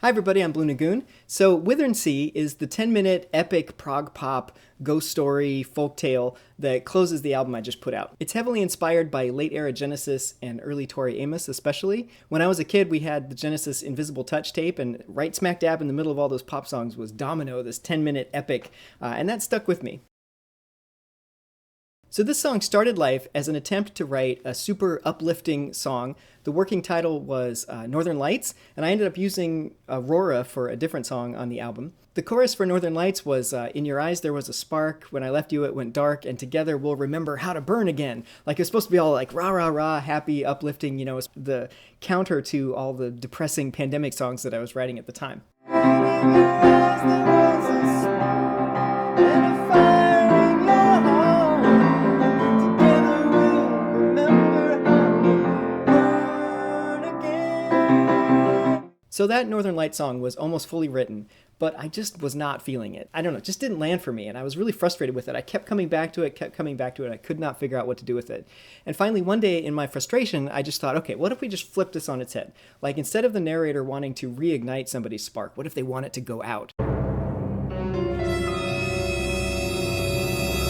Hi everybody, I'm Blue Lagoon. So Withernsea is the 10-minute epic prog pop ghost story folktale that closes the album I just put out. It's heavily inspired by late era Genesis and early Tori Amos especially. When I was a kid, we had the Genesis Invisible Touch tape, and right smack dab in the middle of all those pop songs was Domino, this 10-minute epic, and that stuck with me. So this song started life as an attempt to write a super uplifting song. The working title was Northern Lights, and I ended up using Aurora for a different song on the album. The chorus for Northern Lights was, in your eyes there was a spark, when I left you it went dark, and together we'll remember how to burn again. Like, it's supposed to be all like rah, rah, rah, happy, uplifting, it's the counter to all the depressing pandemic songs that I was writing at the time. So that Northern Lights song was almost fully written, but I just was not feeling it. I don't know, it just didn't land for me, and I was really frustrated with it. I kept coming back to it, I could not figure out what to do with it. And finally, one day in my frustration, I just thought, okay, what if we just flip this on its head? Like, instead of the narrator wanting to reignite somebody's spark, what if they want it to go out?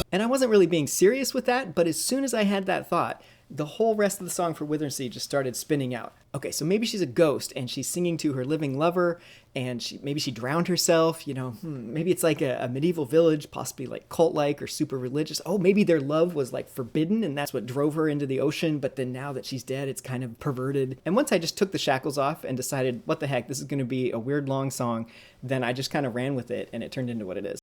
And I wasn't really being serious with that, but as soon as I had that thought, the whole rest of the song for Withernsea just started spinning out. Okay, so maybe she's a ghost and she's singing to her living lover, and maybe she drowned herself, maybe it's like a medieval village, possibly like cult-like or super religious. Oh, maybe their love was like forbidden and that's what drove her into the ocean, but then now that she's dead, it's kind of perverted. And once I just took the shackles off and decided, what the heck, this is going to be a weird long song, then I just kind of ran with it and it turned into what it is.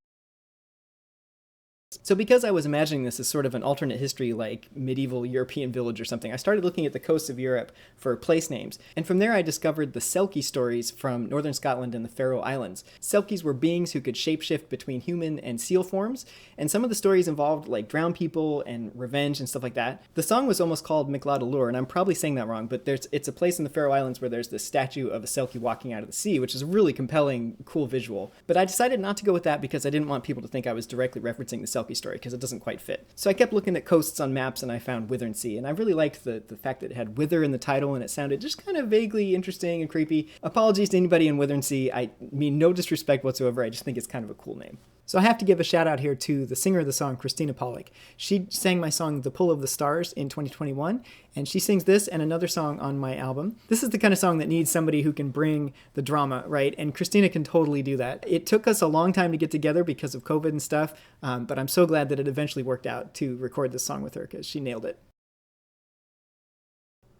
So because I was imagining this as sort of an alternate history, like medieval European village or something, I started looking at the coasts of Europe for place names. And from there I discovered the Selkie stories from northern Scotland and the Faroe Islands. Selkies were beings who could shapeshift between human and seal forms, and some of the stories involved like drowned people and revenge and stuff like that. The song was almost called Micladalur, and I'm probably saying that wrong, but it's a place in the Faroe Islands where there's this statue of a Selkie walking out of the sea, which is a really compelling, cool visual. But I decided not to go with that because I didn't want people to think I was directly referencing the Selkie story, because it doesn't quite fit. So I kept looking at coasts on maps and I found Withernsea, and I really liked the fact that it had wither in the title and it sounded just kind of vaguely interesting and creepy. Apologies to anybody in Withernsea, I mean no disrespect whatsoever, I just think it's kind of a cool name. So I have to give a shout out here to the singer of the song, Kristina Paulick. She sang my song The Pull of the Stars in 2021, and she sings this and another song on my album. This is the kind of song that needs somebody who can bring the drama, right? And Kristina can totally do that. It took us a long time to get together because of COVID and stuff, but I'm so glad that it eventually worked out to record this song with her because she nailed it.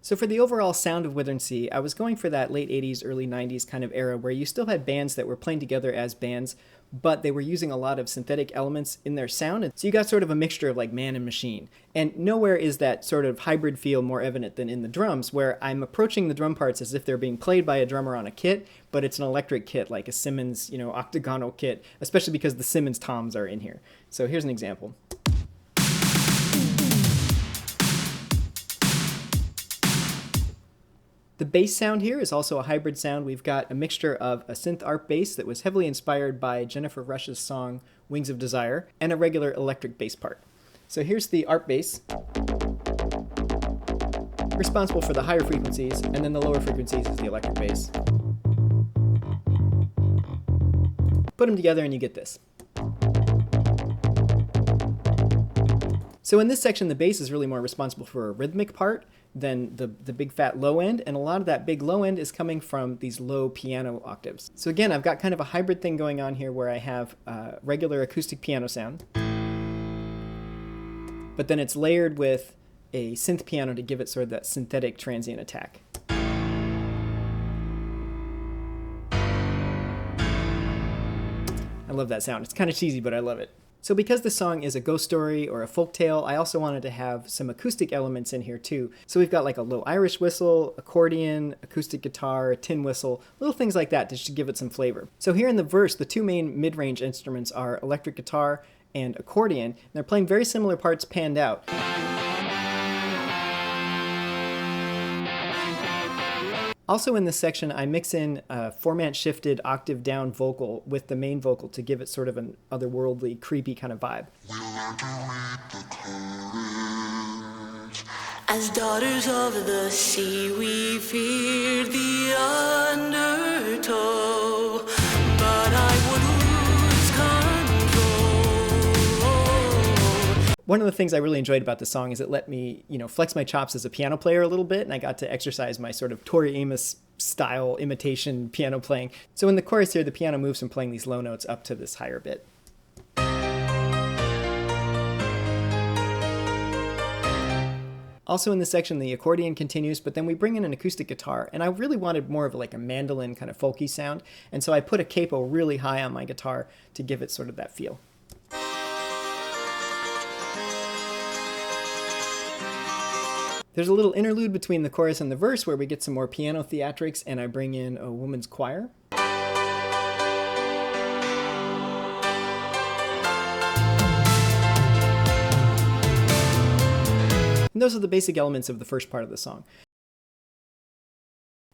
So for the overall sound of Withernsea, I was going for that late 80s, early 90s kind of era where you still had bands that were playing together as bands, but they were using a lot of synthetic elements in their sound. And so you got sort of a mixture of like man and machine. And nowhere is that sort of hybrid feel more evident than in the drums, where I'm approaching the drum parts as if they're being played by a drummer on a kit, but it's an electric kit, like a Simmons, octagonal kit, especially because the Simmons toms are in here. So here's an example. The bass sound here is also a hybrid sound. We've got a mixture of a synth ARP bass that was heavily inspired by Jennifer Rush's song Wings of Desire, and a regular electric bass part. So here's the ARP bass, responsible for the higher frequencies, and then the lower frequencies is the electric bass. Put them together and you get this. So in this section, the bass is really more responsible for a rhythmic part than the big fat low end, and a lot of that big low end is coming from these low piano octaves. So again, I've got kind of a hybrid thing going on here where I have regular acoustic piano sound, but then it's layered with a synth piano to give it sort of that synthetic transient attack. I love that sound. It's kind of cheesy, but I love it. So because this song is a ghost story or a folk tale, I also wanted to have some acoustic elements in here too. So we've got like a low Irish whistle, accordion, acoustic guitar, a tin whistle, little things like that to just give it some flavor. So here in the verse, the two main mid-range instruments are electric guitar and accordion. And they're playing very similar parts panned out. Also in this section, I mix in a format shifted octave down vocal with the main vocal to give it sort of an otherworldly, creepy kind of vibe. As daughters of the sea, we fear the undertow. One of the things I really enjoyed about the song is it let me, flex my chops as a piano player a little bit, and I got to exercise my sort of Tori Amos style imitation piano playing. So in the chorus here, the piano moves from playing these low notes up to this higher bit. Also in this section, the accordion continues, but then we bring in an acoustic guitar, and I really wanted more of like a mandolin kind of folky sound, and so I put a capo really high on my guitar to give it sort of that feel. There's a little interlude between the chorus and the verse where we get some more piano theatrics, and I bring in a woman's choir. And those are the basic elements of the first part of the song.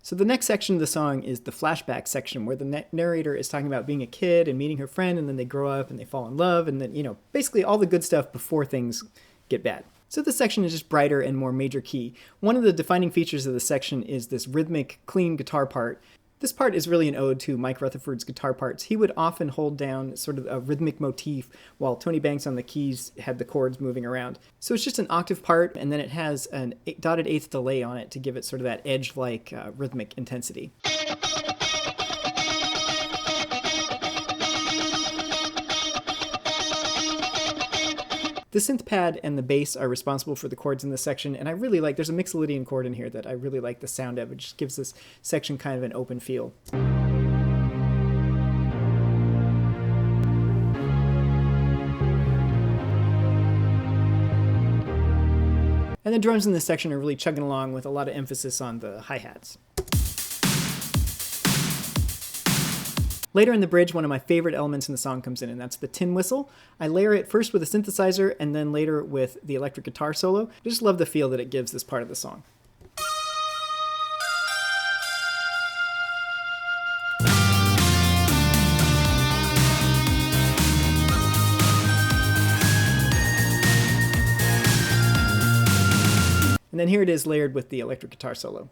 So the next section of the song is the flashback section, where the narrator is talking about being a kid and meeting her friend, and then they grow up and they fall in love, and then, basically all the good stuff before things get bad. So this section is just brighter and more major key. One of the defining features of the section is this rhythmic, clean guitar part. This part is really an ode to Mike Rutherford's guitar parts. He would often hold down sort of a rhythmic motif while Tony Banks on the keys had the chords moving around. So it's just an octave part, and then it has an dotted eighth delay on it to give it sort of that edge-like rhythmic intensity. The synth pad and the bass are responsible for the chords in this section, and I really like, there's a Mixolydian chord in here that I really like the sound of. It just gives this section kind of an open feel. And the drums in this section are really chugging along with a lot of emphasis on the hi-hats. Later in the bridge, one of my favorite elements in the song comes in, and that's the tin whistle. I layer it first with a synthesizer and then later with the electric guitar solo. I just love the feel that it gives this part of the song. And then here it is layered with the electric guitar solo.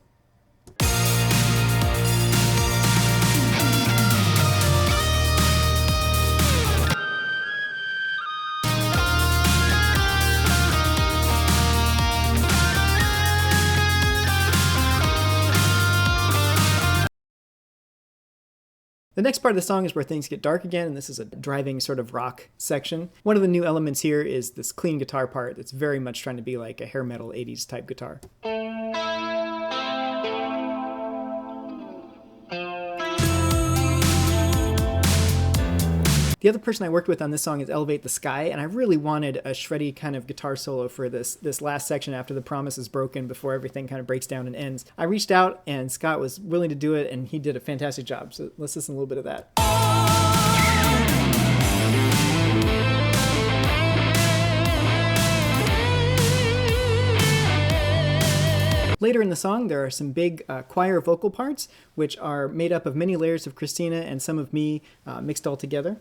The next part of the song is where things get dark again, and this is a driving sort of rock section. One of the new elements here is this clean guitar part that's very much trying to be like a hair metal 80s type guitar. The other person I worked with on this song is Elevate the Sky, and I really wanted a shreddy kind of guitar solo for this last section after the promise is broken, before everything kind of breaks down and ends. I reached out, and Scott was willing to do it, and he did a fantastic job. So let's listen to a little bit of that. Later in the song, there are some big choir vocal parts, which are made up of many layers of Kristina and some of me mixed all together.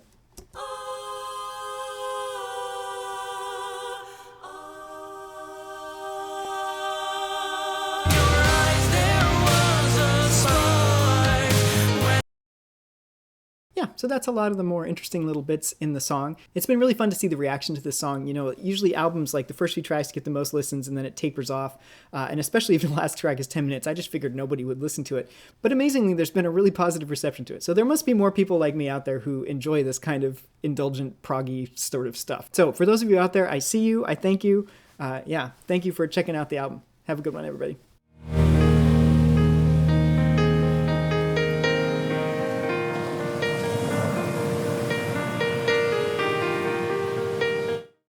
Yeah, so that's a lot of the more interesting little bits in the song. It's been really fun to see the reaction to this song. Usually albums, like the first few tracks get the most listens and then it tapers off. And especially if the last track is 10 minutes, I just figured nobody would listen to it. But amazingly, there's been a really positive reception to it. So there must be more people like me out there who enjoy this kind of indulgent, proggy sort of stuff. So for those of you out there, I see you, I thank you. Thank you for checking out the album. Have a good one, everybody.